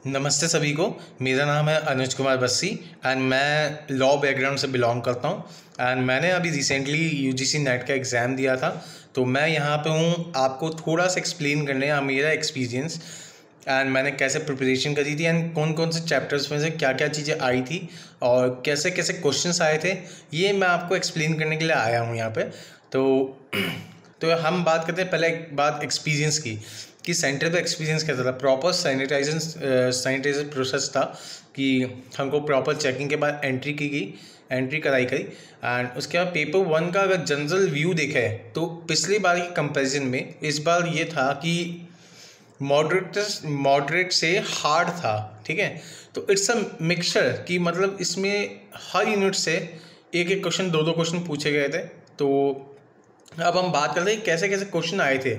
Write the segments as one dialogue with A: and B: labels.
A: नमस्ते सभी को। मेरा नाम है अनुज कुमार बस्सी एंड मैं लॉ बैकग्राउंड से बिलोंग करता हूँ। एंड मैंने अभी रिसेंटली यूजीसी नेट का एग्ज़ाम दिया था, तो मैं यहाँ पे हूँ आपको थोड़ा सा एक्सप्लेन करने या मेरा एक्सपीरियंस एंड मैंने कैसे प्रिपरेशन करी थी एंड कौन कौन से चैप्टर्स में से क्या क्या चीज़ें आई थी और कैसे कैसे क्वेश्चंस आए थे, ये मैं आपको एक्सप्लेन करने के लिए आया हूँ यहाँ पे। तो हम बात करते हैं पहले एक बात एक्सपीरियंस की कि सेंटर का एक्सपीरियंस कैसा था। प्रॉपर सैनिटाइजर प्रोसेस था कि हमको प्रॉपर चेकिंग के बाद एंट्री कराई गई एंड उसके बाद पेपर 1 का अगर जनरल व्यू देखा है तो पिछली बार की कंपैरिजन में इस बार ये था कि मॉडरेट से हार्ड था। ठीक है, तो इट्स अ मिक्सचर कि मतलब इसमें हर यूनिट से एक एक क्वेश्चन दो क्वेश्चन पूछे गए थे। तो अब हम बात करते हैं कैसे कैसे क्वेश्चन आए थे।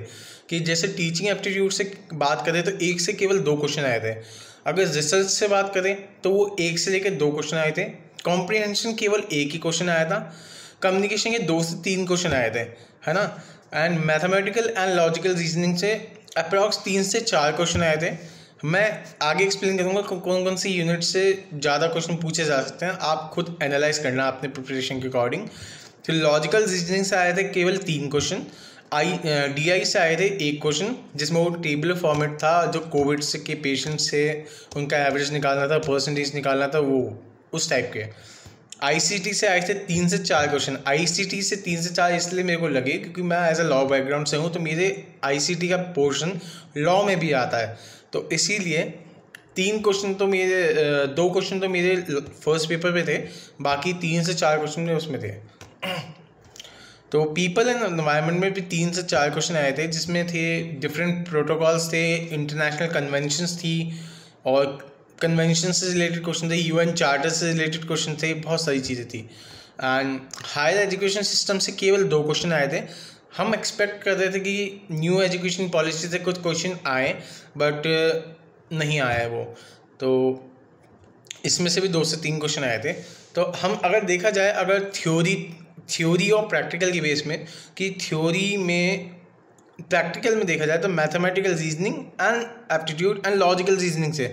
A: कि जैसे टीचिंग एप्टीट्यूड से बात करें तो एक से केवल 2 क्वेश्चन आए थे। अगर रिसर्च से बात करें तो वो 1 से लेकर 2 क्वेश्चन आए थे। कॉम्प्रिहेंशन केवल 1 ही क्वेश्चन आया था। कम्युनिकेशन के 2 से 3 क्वेश्चन आए थे, है ना। And mathematical and logical reasoning से अप्रॉक्स 3 से 4 क्वेश्चन आए थे। मैं आगे एक्सप्लेन करूँगा कौन कौन सी यूनिट से ज़्यादा क्वेश्चन पूछे जा सकते हैं, आप खुद एनालाइज करना अपने प्रिपरेशन के अकॉर्डिंग। तो लॉजिकल रीजनिंग से आए थे केवल 3 क्वेश्चन। DI से आए थे 1 क्वेश्चन जिसमें वो टेबल फॉर्मेट था, जो कोविड से के पेशेंट से उनका एवरेज निकालना था, परसेंटेज निकालना था, वो उस टाइप के। ICT से आए थे 3 से 4 क्वेश्चन। ICT से 3 से 4 इसलिए मेरे को लगे क्योंकि मैं एज अ लॉ बैकग्राउंड से हूँ, तो मेरे ICT का पोर्शन लॉ में भी आता है, तो इसीलिए 2 क्वेश्चन तो मेरे फर्स्ट पेपर पे थे, बाकी 3 से 4 क्वेश्चन में उसमें थे। तो पीपल एंड एनवायरनमेंट में भी 3 से 4 क्वेश्चन आए थे, जिसमें थे डिफरेंट प्रोटोकॉल्स थे, इंटरनेशनल कन्वेंशंस थी और कन्वेंशन से रिलेटेड क्वेश्चन थे, UN चार्टर से रिलेटेड क्वेश्चन थे, बहुत सारी चीज़ें थी। एंड हायर एजुकेशन सिस्टम से केवल 2 क्वेश्चन आए थे। हम एक्सपेक्ट कर रहे थे कि न्यू एजुकेशन पॉलिसी से कुछ क्वेश्चन आए, बट नहीं आया वो। तो इसमें से भी 2 से 3 क्वेश्चन आए थे। तो हम अगर देखा जाए, अगर थ्योरी और प्रैक्टिकल की बेस में, कि थ्योरी में प्रैक्टिकल में देखा जाए तो mathematical reasoning and aptitude and logical reasoning से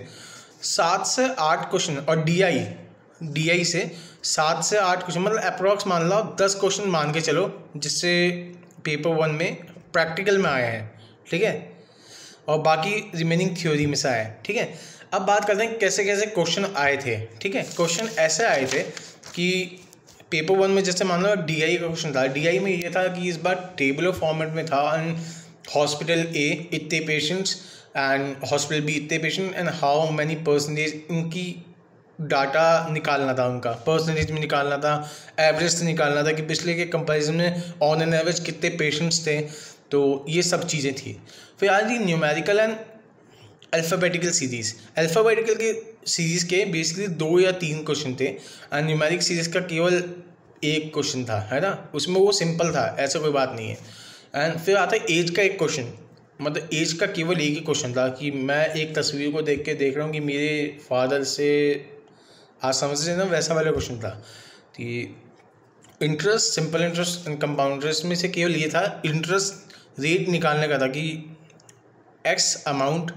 A: 7 से 8 क्वेश्चन और DI से 7 से 8 क्वेश्चन, मतलब अप्रॉक्स मान लो 10 क्वेश्चन मान के चलो, जिससे पेपर 1 में प्रैक्टिकल में आए हैं। ठीक है, और बाकी रिमेनिंग थ्योरी में से आए। ठीक है, अब बात करते हैं कैसे कैसे क्वेश्चन आए थे। ठीक है, क्वेश्चन ऐसे आए थे कि पेपर 1 में जैसे मान लो DI का क्वेश्चन था। DI में ये था कि इस बार टेबल फॉर्मेट में था एंड हॉस्पिटल A इतने पेशेंट्स एंड हॉस्पिटल B इतने patient and how many percentage, उनकी डाटा निकालना था, उनका परसेंटेज में निकालना था, एवरेज से निकालना था कि पिछले के कंपैरिजन में ऑन एन एवरेज कितने पेशेंट्स थे। तो ये सब चीज़ें थी। फिर आज ये न्यूमेरिकल एंड अल्फ़ाबेटिकल सीरीज़ के बेसिकली 2 या 3 क्वेश्चन थे एंड न्यूमेरिक सीरीज़ का केवल 1 क्वेश्चन था, है ना। उसमें वो सिंपल था, ऐसा कोई बात नहीं है। एंड फिर आता है एज का 1 क्वेश्चन, मतलब एज का केवल 1 ही क्वेश्चन था कि मैं एक तस्वीर को देख रहा हूँ कि मेरे फादर से, आज समझ रहे ना, वैसा वाला क्वेश्चन था। कि interest, simple interest and compound interest में से केवल ये था, इंटरेस्ट रेट निकालने का था कि एक्स अमाउंट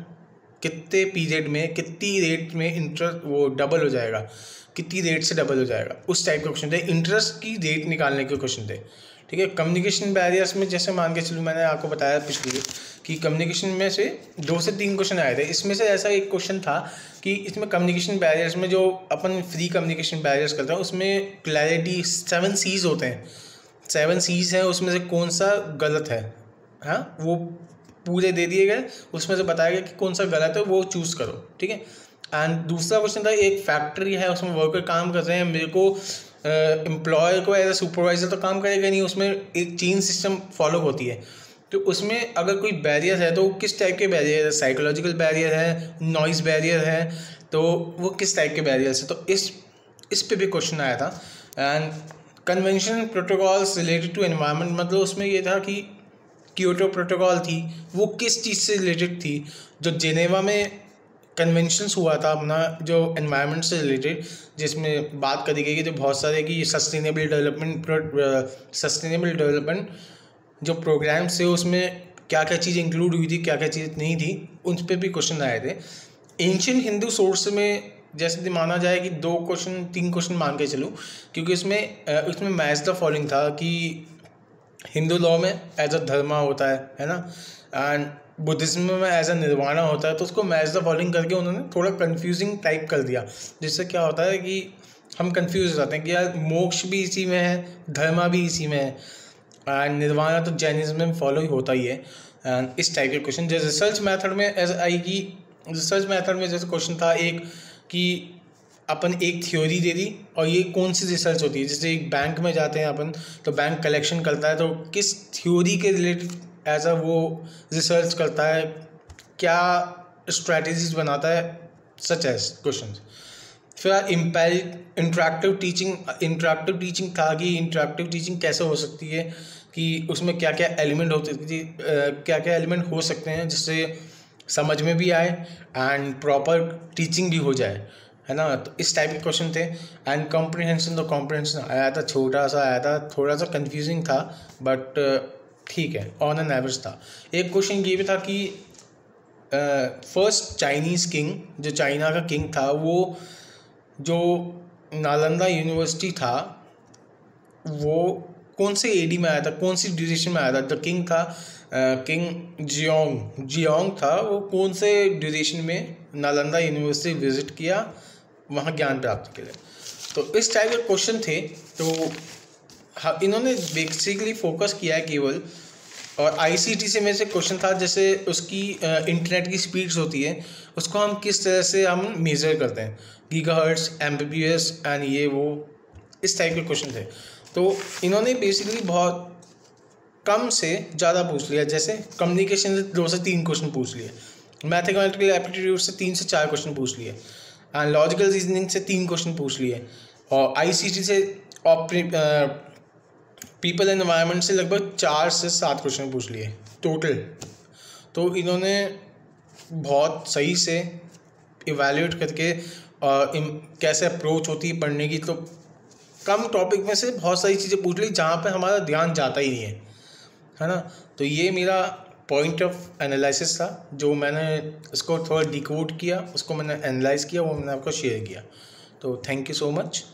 A: कितने पीरियड में, कितनी रेट में इंटरेस्ट वो डबल हो जाएगा, कितनी रेट से डबल हो जाएगा, उस टाइप के क्वेश्चन थे। इंटरेस्ट की रेट निकालने के क्वेश्चन थे। ठीक है, कम्युनिकेशन बैरियर्स में जैसे मान के चलूँ, मैंने आपको बताया पिछले कि कम्युनिकेशन में से 2 से 3 क्वेश्चन आए थे। इसमें से ऐसा एक क्वेश्चन था कि इसमें कम्युनिकेशन बैरियर्स में जो अपन फ्री कम्युनिकेशन बैरियर्स करते हैं, उसमें क्लैरिटी 7 C's होते हैं, 7 C's हैं, उसमें से कौन सा गलत है, हाँ, वो पूरे दे दिए गए, उसमें से बताया गया कि कौन सा गलत है, वो चूज़ करो। ठीक है, एंड दूसरा क्वेश्चन था, एक फैक्ट्री है, उसमें वर्कर काम कर रहे हैं, मेरे को एम्प्लॉयर को एज ए सुपरवाइजर तो काम करेगा नहीं, उसमें एक चेन सिस्टम फॉलो होती है। तो उसमें अगर कोई बैरियर है तो वो किस टाइप के बैरियर है, साइकोलॉजिकल बैरियर है, नॉइज़ बैरियर है, तो वो किस टाइप के बैरियर्स है। तो इस पे भी क्वेश्चन आया था। And convention protocols related to environment, मतलब उसमें ये था कि क्योटो प्रोटोकॉल थी, वो किस चीज़ से रिलेटेड थी। जो जेनेवा में कन्वेंशंस हुआ था अपना, जो एनवायरनमेंट से रिलेटेड, जिसमें बात करी गई कि जो बहुत सारे कि सस्टेनेबल डेवलपमेंट जो प्रोग्राम्स थे, उसमें क्या क्या चीज़ इंक्लूड हुई थी, क्या क्या चीज़ नहीं थी, उन पर भी क्वेश्चन आए थे। एंशियंट हिंदू सोर्स में जैसे माना जाए कि 3 क्वेश्चन मान के चलूँ, क्योंकि इसमें मैच द फॉलोइंग था कि हिंदू लॉ में एज अ धर्मा होता है ना, एंड बुद्धिज्म में एज अ निर्वाणा होता है, तो उसको मैच द फॉलोइंग करके उन्होंने थोड़ा कंफ्यूजिंग टाइप कर दिया, जिससे क्या होता है कि हम कंफ्यूज हो जाते हैं कि यार मोक्ष भी इसी में है, धर्मा भी इसी में है, एंड निर्वाणा तो जैनिज्म में फॉलो ही होता ही है। एंड इस टाइप के क्वेश्चन जैसे रिसर्च मेथड में ऐसा आई कि रिसर्च मेथड में जैसे क्वेश्चन था एक कि अपन एक थ्योरी दे दी और ये कौन सी रिसर्च होती है, जैसे एक बैंक में जाते हैं अपन तो बैंक कलेक्शन करता है, तो किस थ्योरी के रिलेटेड एज अ वो रिसर्च करता है, क्या स्ट्रैटेजीज बनाता है, सच एज क्वेश्चन। फिर इंटरेक्टिव टीचिंग था कि इंटरेक्टिव टीचिंग कैसे हो सकती है, कि उसमें क्या क्या एलिमेंट हो सकते हैं जिससे समझ में भी आए एंड प्रॉपर टीचिंग भी हो जाए, है ना। तो इस टाइप के क्वेश्चन थे। एंड कॉम्प्रिहेंशन आया था, छोटा सा आया था, थोड़ा सा कंफ्यूजिंग था, बट ठीक है, ऑन एन एवरेज था। एक क्वेश्चन ये भी था कि फर्स्ट चाइनीज़ किंग, जो चाइना का किंग था, वो जो नालंदा यूनिवर्सिटी था वो कौन से एडी में आया था, कौन सी ड्यूरेशन में आया था। द किंग था किंग जियोंग था, वो कौन से ड्यूरेशन में नालंदा यूनिवर्सिटी विजिट किया वहाँ ज्ञान प्राप्त के लिए। तो इस टाइप के क्वेश्चन थे। तो हाँ, इन्होंने बेसिकली फोकस किया है केवल, और आईसीटी से में से क्वेश्चन था जैसे उसकी इंटरनेट की स्पीड्स होती है, उसको हम किस तरह से हम मेज़र करते हैं, गीगाहर्ट्ज़, एमबीपीएस एंड ये वो, इस टाइप के क्वेश्चन थे। तो इन्होंने बेसिकली बहुत कम से ज़्यादा पूछ लिया, जैसे कम्युनिकेशन से 2 से 3 क्वेश्चन पूछ लिए, मैथमेटिकल एप्टीट्यूड से 3 से 4 क्वेश्चन पूछ लिए, एंड लॉजिकल रीजनिंग से 3 क्वेश्चन पूछ लिए, और आईसीटी से पीपल एंड एनवायरनमेंट से लगभग 4 से 7 क्वेश्चन पूछ लिए टोटल। तो इन्होंने बहुत सही से इवैल्यूएट करके कैसे अप्रोच होती है पढ़ने की, तो कम टॉपिक में से बहुत सारी चीज़ें पूछ ली जहाँ पे हमारा ध्यान जाता ही नहीं है ना। तो ये मेरा पॉइंट ऑफ एनालिसिस था, जो मैंने इसको थोड़ा डिकोड किया, उसको मैंने एनालाइज किया, वो मैंने आपको शेयर किया। तो थैंक यू सो मच।